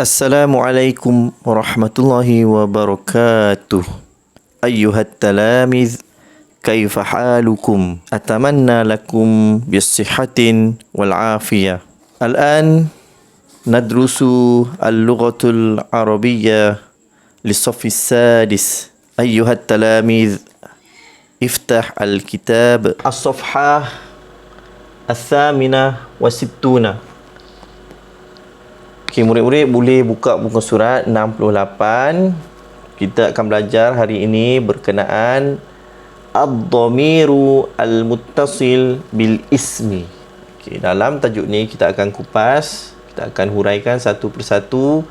Assalamualaikum warahmatullahi wabarakatuh. أيها التلاميذ كيف حالكم؟ أتمنى لكم بالصحة والعافية. الآن ندرس اللغة العربية للصف السادس. أيها التلاميذ افتح الكتاب الصفحة 68. Okey, murid-murid boleh buka buku surat 68. Kita akan belajar hari ini berkenaan ad-dhamiru al-muttasil bil ismi. Okey, dalam tajuk ni kita akan kupas, kita akan huraikan satu persatu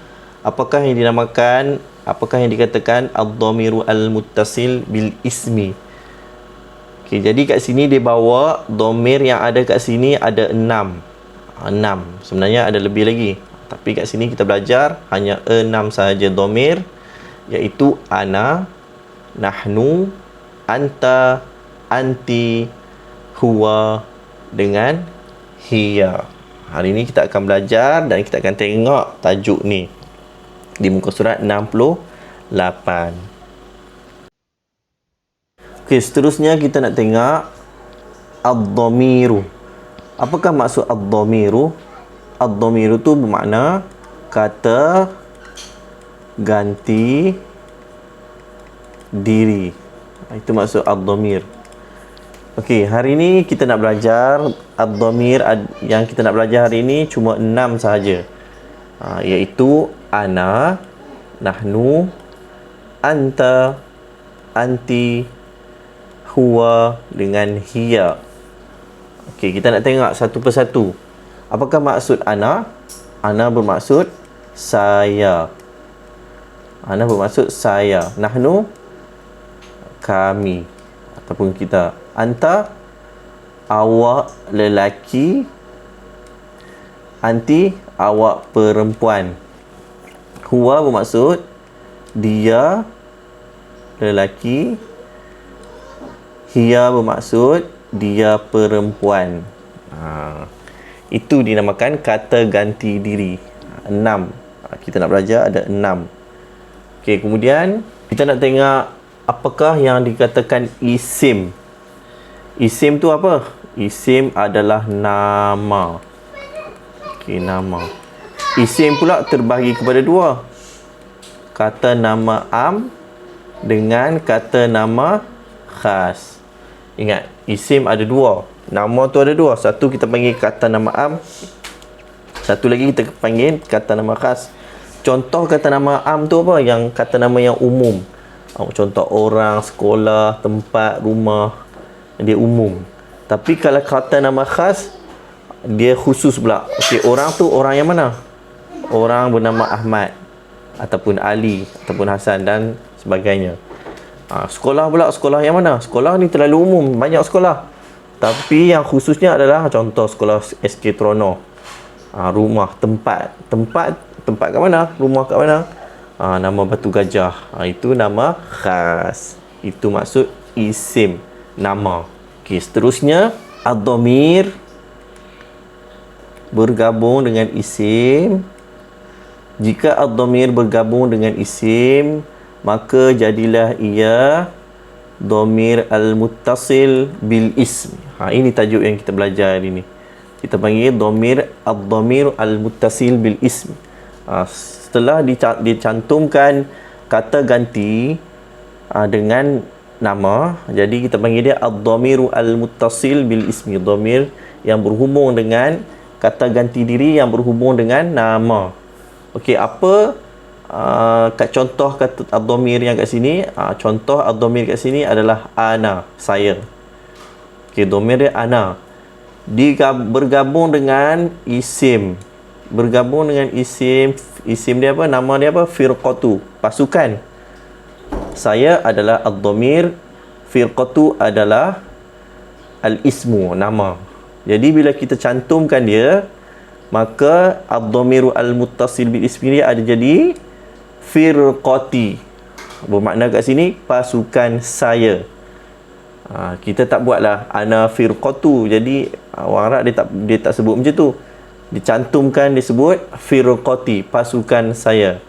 apakah yang dinamakan, apakah yang dikatakan ad-dhamiru al-muttasil bil ismi. Okey, jadi kat sini dia bawa dhamir yang ada kat sini ada 6. 6. Sebenarnya ada lebih lagi. Tapi kat sini kita belajar hanya 6 sahaja dhamir, iaitu ana, nahnu, anta, anti, huwa dengan hiya. Hari ini kita akan belajar dan kita akan tengok tajuk ni di muka surat 68. Okey, seterusnya kita nak tengok ad-dhamiru. Apakah maksud ad-dhamiru? Ad-dhamiru tu bermakna kata ganti diri. Itu maksud ad-dhamir. Okey, hari ni kita nak belajar ad-dhamir yang kita nak belajar hari ni cuma 6 sahaja. Iaitu ana, nahnu, anta, anti, huwa dengan hiya. Okey, kita nak tengok satu persatu. Apakah maksud ana? Ana bermaksud saya. Ana bermaksud saya. Nahnu, kami ataupun kita. Anta, awak lelaki. Anti, awak perempuan. Huwa bermaksud dia lelaki. Hiya bermaksud dia perempuan. Itu dinamakan kata ganti diri. 6. Kita nak belajar ada 6. Okey, kemudian kita nak tengok apakah yang dikatakan isim. Isim tu apa? Isim adalah nama. Okey, nama. Isim pula terbahagi kepada 2. Kata nama am dengan kata nama khas. Ingat, isim ada 2. Nama tu ada 2. Satu kita panggil kata nama am, satu lagi kita panggil kata nama khas. Contoh kata nama am tu apa? Yang kata nama yang umum. Contoh orang, sekolah, tempat, rumah, dia umum. Tapi kalau kata nama khas, dia khusus pula. Okey, orang tu orang yang mana? Orang bernama Ahmad ataupun Ali ataupun Hasan dan sebagainya. Sekolah pula, sekolah yang mana? Sekolah ni terlalu umum, banyak sekolah. Tapi yang khususnya adalah contoh sekolah SK Trono. Rumah, tempat kat mana? Rumah kat mana? Nama Batu Gajah. Itu nama khas. Itu maksud isim, nama. Okey, seterusnya ad-dhamir bergabung dengan isim. Jika ad-dhamir bergabung dengan isim, maka jadilah ia dhamir al-muttasil bil ism. Ini tajuk yang kita belajar hari ini. Kita panggil ad-dhamir al-muttasil bil ism. Setelah dicantumkan kata ganti dengan nama, jadi kita panggil dia ad-dhamiru al-muttasil bil ismi. Dhamir yang berhubung dengan kata ganti diri yang berhubung dengan nama. Okey, apa kat contoh kata ad-dhamir yang kat sini? Contoh ad-dhamir kat sini adalah ana, saya. Okey, dhamir dia ana. Bergabung dengan isim. Bergabung dengan isim. Isim dia apa? Nama dia apa? Firqatu, pasukan. Saya adalah ad-dhamir, firqatu adalah al-ismu, nama. Jadi bila kita cantumkan dia, maka ad-dhamiru al-muttasil bil ismi dia ada jadi firqati. Bermakna kat sini pasukan saya. Kita tak buatlah ana firqatu. Jadi orang Arab dia tak sebut macam tu. dicantumkan, disebut firqati, pasukan saya.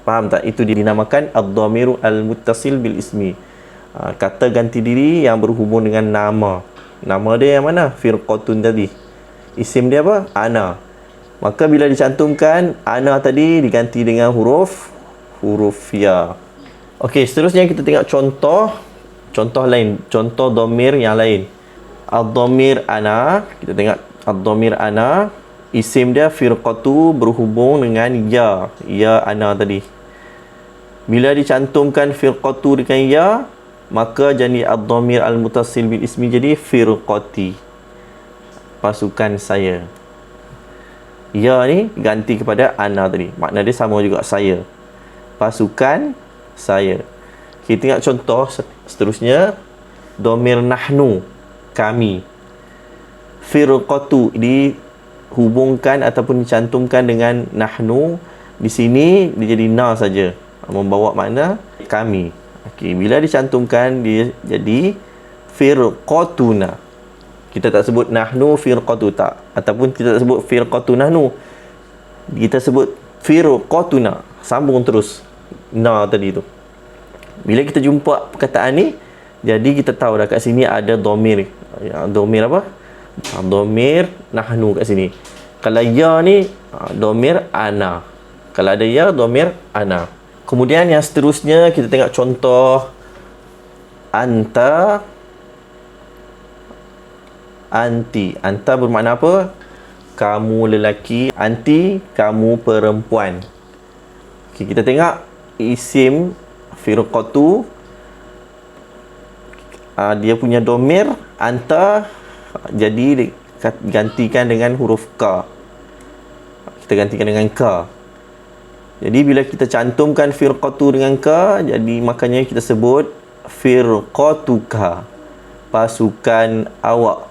Faham tak? Itu dinamakan ad-dhamiru al-muttasil bil ismi. Kata ganti diri yang berhubung dengan nama. Nama dia yang mana? Firqatun tadi. Isim dia apa? Ana. Maka bila dicantumkan, ana tadi diganti dengan huruf ya. Okey, seterusnya kita tengok contoh lain, contoh dhamir yang lain. Ad-dhamir ana, kita tengok ad-dhamir ana, isim dia firqatu berhubung dengan ya ana tadi. Bila dicantumkan firqatu dengan ya, maka jadi ad-dhamir al-muttasil bil ismi jadi firqati, pasukan saya. Ya ni ganti kepada ana tadi, makna dia sama juga, saya, pasukan saya. Kita tengok contoh seterusnya, dhamir nahnu, kami. Firqatu dihubungkan ataupun dicantumkan dengan nahnu, di sini dia jadi na saja, membawa makna kami. Okey, bila dicantumkan dia jadi firqatuna. Kita tak sebut nahnu firqatu, tak, ataupun kita tak sebut firqatu nahnu, kita sebut firqatuna, sambung terus na tadi tu. Bila kita jumpa perkataan ni, jadi kita tahu dah kat sini ada dhamir. Dhamir apa? Dhamir nahnu kat sini. Kalau ya ni dhamir ana. Kalau ada ya, dhamir ana. Kemudian yang seterusnya kita tengok contoh anta, anti. Anta bermakna apa? Kamu lelaki. Anti, kamu perempuan. Okay, kita tengok isim firqatu, dia punya domir anta, jadi gantikan dengan huruf ka. Kita gantikan dengan ka. Jadi bila kita cantumkan firqatu dengan ka, jadi makanya kita sebut firqatuka, pasukan awak,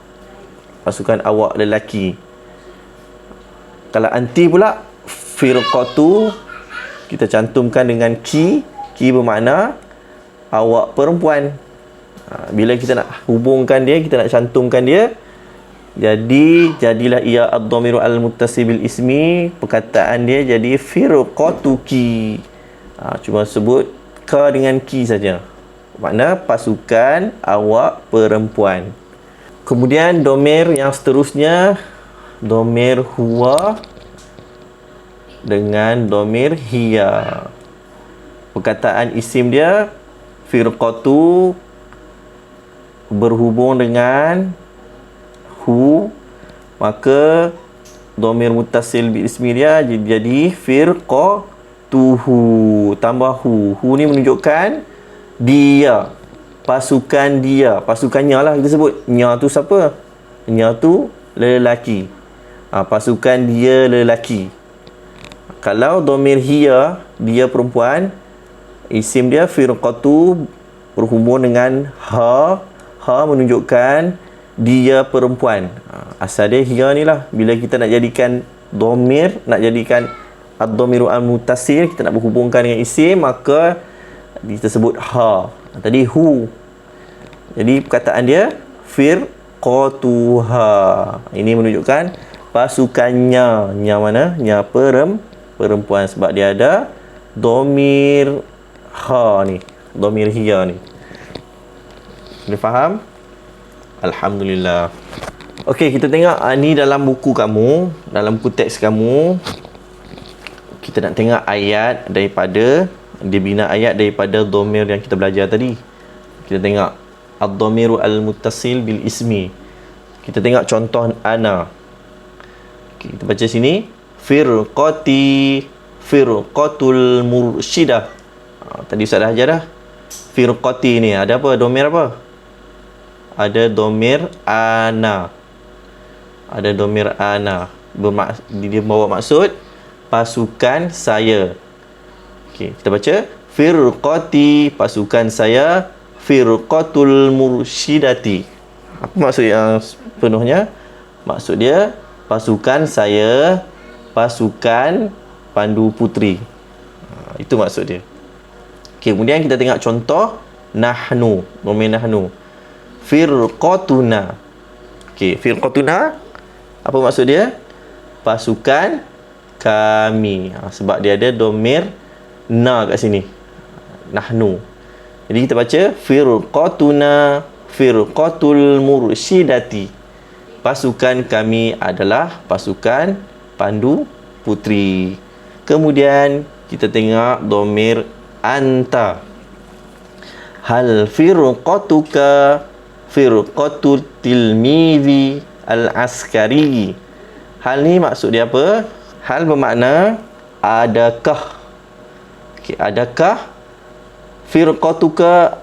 pasukan awak lelaki. Kalau anti pula, firqatu kita cantumkan dengan ki bermakna awak perempuan. Bila kita nak hubungkan dia, kita nak cantumkan dia, jadilah ia ad-dhamiru al-muttasil bil ismi, perkataan dia jadi firqatuki. Cuma sebut ka dengan ki saja, makna pasukan awak perempuan. Kemudian dhamir yang seterusnya, dhamir huwa dengan dhamir hiya. Perkataan isim dia firqatu berhubung dengan hu, maka dhamir muttasil bi ismi dia jadi firqatuhu tambah hu. Hu ni menunjukkan dia, pasukan dia, pasukannya lah kita sebut. Nya tu siapa? Nya tu lelaki. Pasukan dia lelaki. Kalau dhamir hiya, dia perempuan, isim dia firqatu berhubung dengan ha. Ha menunjukkan dia perempuan. Asal dia hiya ni lah. Bila kita nak jadikan dhamir, nak jadikan ad-dhamiru al-muttasil, kita nak berhubungkan dengan isim, maka kita sebut ha. Tadi hu. Jadi perkataan dia firqatuha. Ini menunjukkan pasukannya. Nya mana? Nya perempuan, sebab dia ada dhamir ha ni, dhamir hiya ni. Boleh faham? Alhamdulillah. Okey, kita tengok ni dalam buku kamu, dalam buku teks kamu. Kita nak tengok ayat daripada, dia bina ayat daripada dhamir yang kita belajar tadi. Kita tengok ad-dhamiru al-muttasil bil ismi. Kita tengok contoh ana. Okay, kita baca sini. Firqati, firqatul mursyidah. Tadi Ustaz dah ajar dah. Firqati ni ada apa? Dhamir apa? Ada dhamir ana. Ada dhamir ana. Dia bawa maksud pasukan saya. Okey, kita baca firqati, pasukan saya, firqatul mursyidati. Apa maksud yang penuhnya? Maksud dia pasukan saya, pasukan pandu putri. Itu maksud dia. Okey, kemudian kita tengok contoh nahnu, dhamir nahnu. Firqatuna. Okey, firqatuna apa maksud dia? pasukan kami. Sebab dia ada domir na kat sini. Nahnu. Jadi kita baca firqatuna firqatul mursyidati. Pasukan kami adalah pasukan pandu putri. Kemudian kita tengok domir anta. Hal firqatuka firqatul tilmidhi al-askari. Hal ni maksud dia apa? Hal bermakna adakah. Okey, adakah firqatuka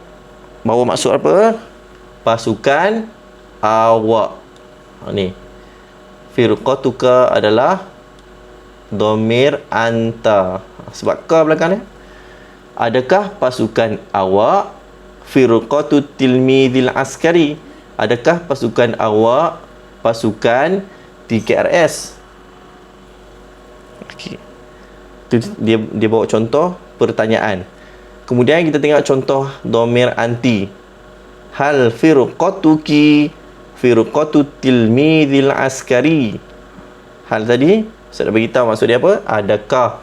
bawa maksud apa? Pasukan awak. Ni. Firqatuka adalah domir anta. Sebab ka belakang dia. Adakah pasukan awak firqatut tilmidhil askari? Adakah pasukan awak pasukan TKRS? Okey. Dia bawa contoh pertanyaan. Kemudian kita tengok contoh domir anti. Hal firqatuki firqatut tilmidhil askari. Hal tadi saya dah beritahu maksud dia apa? Adakah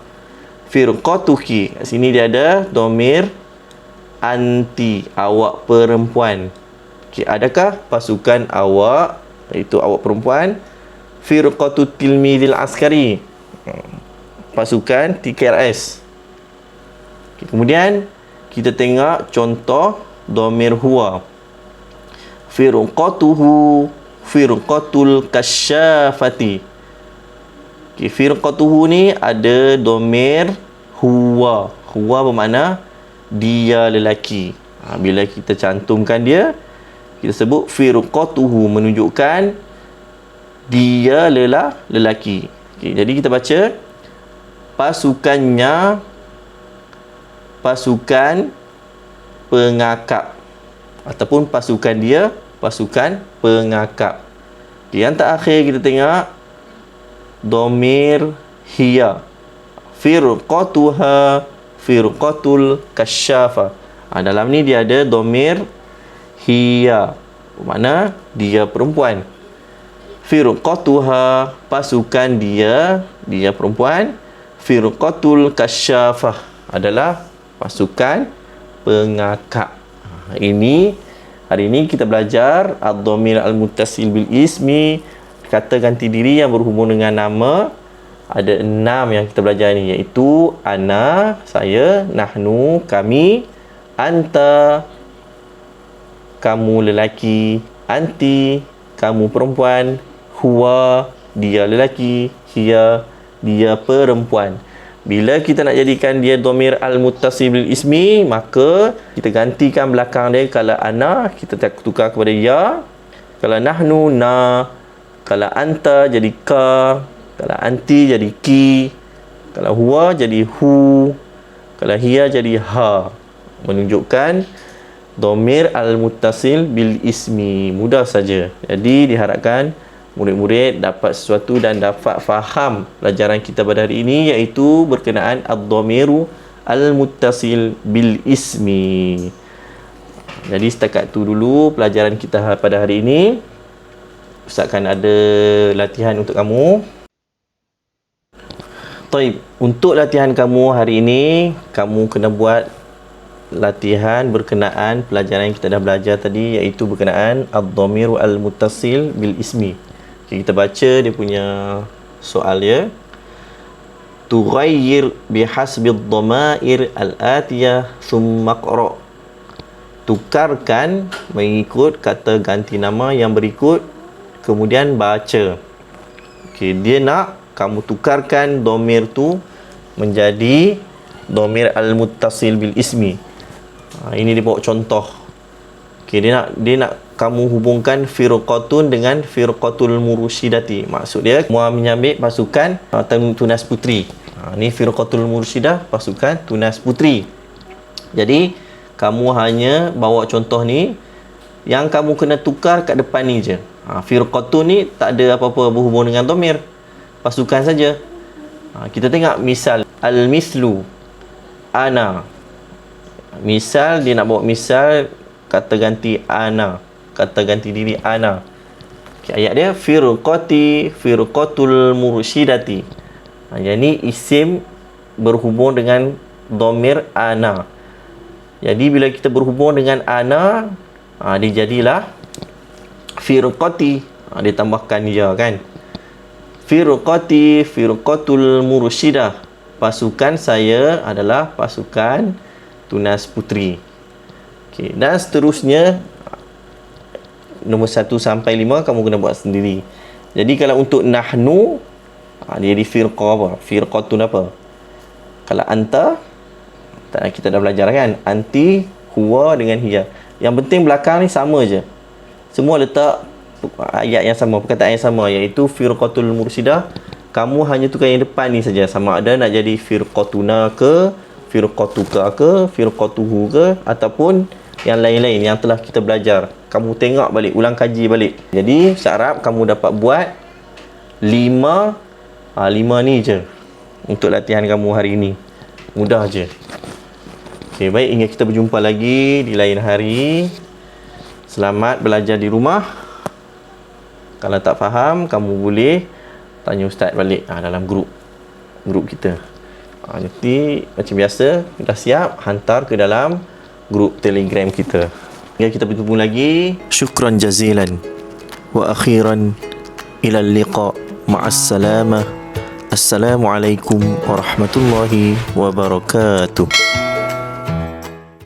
firqatuki? Kat sini dia ada domir anti, awak perempuan. Okey, adakah pasukan awak, iaitu awak perempuan, firqatut tilmidhil askari, pasukan TKRS. Okay, kemudian kita tengok contoh domir huwa. Firqatuhu firqatul kasyafati. Okay, firqatuhu ni ada domir huwa. Huwa bermakna dia lelaki. Bila kita cantumkan dia, kita sebut firqatuhu, menunjukkan dia lelaki. Okay, jadi kita baca pasukannya pasukan pengakap, ataupun pasukan dia pasukan pengakap. Okay, yang terakhir kita tengok domir hiya. Firqatuha firqatul kasyafa. Dalam ni dia ada domir hiya, bermakna dia perempuan. Firqatuha, pasukan dia perempuan. Firqatul kasyafah adalah pasukan pengakap. Ini hari ini kita belajar ad-dhamir al-muttasil bil ismi, kata ganti diri yang berhubung dengan nama. Ada 6 yang kita belajar ni, iaitu ana, saya, nahnu, kami, anta, kamu lelaki, anti, kamu perempuan, huwa, dia lelaki, hiya, dia perempuan. Bila kita nak jadikan dia domir al-muttasil bil ismi, maka kita gantikan belakang dia. Kalau ana, kita tukar kepada ya. Kalau nahnu, na. Kalau anta, jadi ka. Kalau anti, jadi ki. Kalau huwa, jadi hu. Kalau hiya, jadi ha. Menunjukkan domir al-muttasil bil ismi. Mudah saja. Jadi diharapkan murid-murid dapat sesuatu dan dapat faham pelajaran kita pada hari ini, iaitu berkenaan ad-dhamiru al-muttasil bil ismi. Jadi setakat tu dulu pelajaran kita pada hari ini. Ustaz akan ada latihan untuk kamu. Taib, untuk latihan kamu hari ini, kamu kena buat latihan berkenaan pelajaran yang kita dah belajar tadi, iaitu berkenaan ad-dhamiru al-muttasil bil ismi. Okay, kita baca dia punya soal ya. Tughayyir bihasbi ad-dhamair al-atiyah thumma qra. Tukarkan mengikut kata ganti nama yang berikut, kemudian baca. Okey, dia nak kamu tukarkan domir tu menjadi domir al-muttasil bil ismi. Ini dia bawa contoh. Okey, dia nak kamu hubungkan firqatun dengan firqatul mursyidati. Maksud dia semua menyambit pasukan tunas putri. Ni firqatul mursyidah, pasukan tunas putri. Jadi kamu hanya bawa contoh ni, yang kamu kena tukar kat depan ni je. Firqatun ni tak ada apa-apa berhubung dengan domir, pasukan saja. Kita tengok misal al-mislu ana. Misal dia nak bawa misal kata ganti ana, kata ganti diri ana. Okay, ayat dia firqati firqatul mursyidati. Yang ni isim berhubung dengan dhamir ana. Jadi bila kita berhubung dengan ana, dia jadilah firqati. Dia tambahkan ya kan. Firqati firqatul mursyidah. Pasukan saya adalah pasukan tunas puteri. Okey, dan seterusnya nombor 1 sampai 5 kamu kena buat sendiri. Jadi kalau untuk nahnu, dia di firqah apa? Firqatun apa? Kalau anta, kita dah belajar kan? Anti, huwa dengan hiya. Yang penting belakang ni sama je. Semua letak ayat yang sama, perkataan yang sama, iaitu firqatul mursyidah. Kamu hanya tukar yang depan ni saja, sama ada nak jadi firqatuna ke, firqatuka ke, firqatuhu ke, ataupun yang lain-lain yang telah kita belajar. Kamu tengok balik, ulang kaji balik. Jadi syarat kamu dapat buat 5 ni je untuk latihan kamu hari ini. Mudah je. Okey, baik, hingga kita berjumpa lagi di lain hari. Selamat belajar di rumah. Kalau tak faham, kamu boleh tanya ustaz balik dalam grup kita. Nanti macam biasa, dah siap, hantar ke dalam grup Telegram kita. Hingga kita bertemu lagi. Syukran jazilan. Wa akhiran ila liqa. Ma'as salamah. Assalamualaikum warahmatullahi wabarakatuh.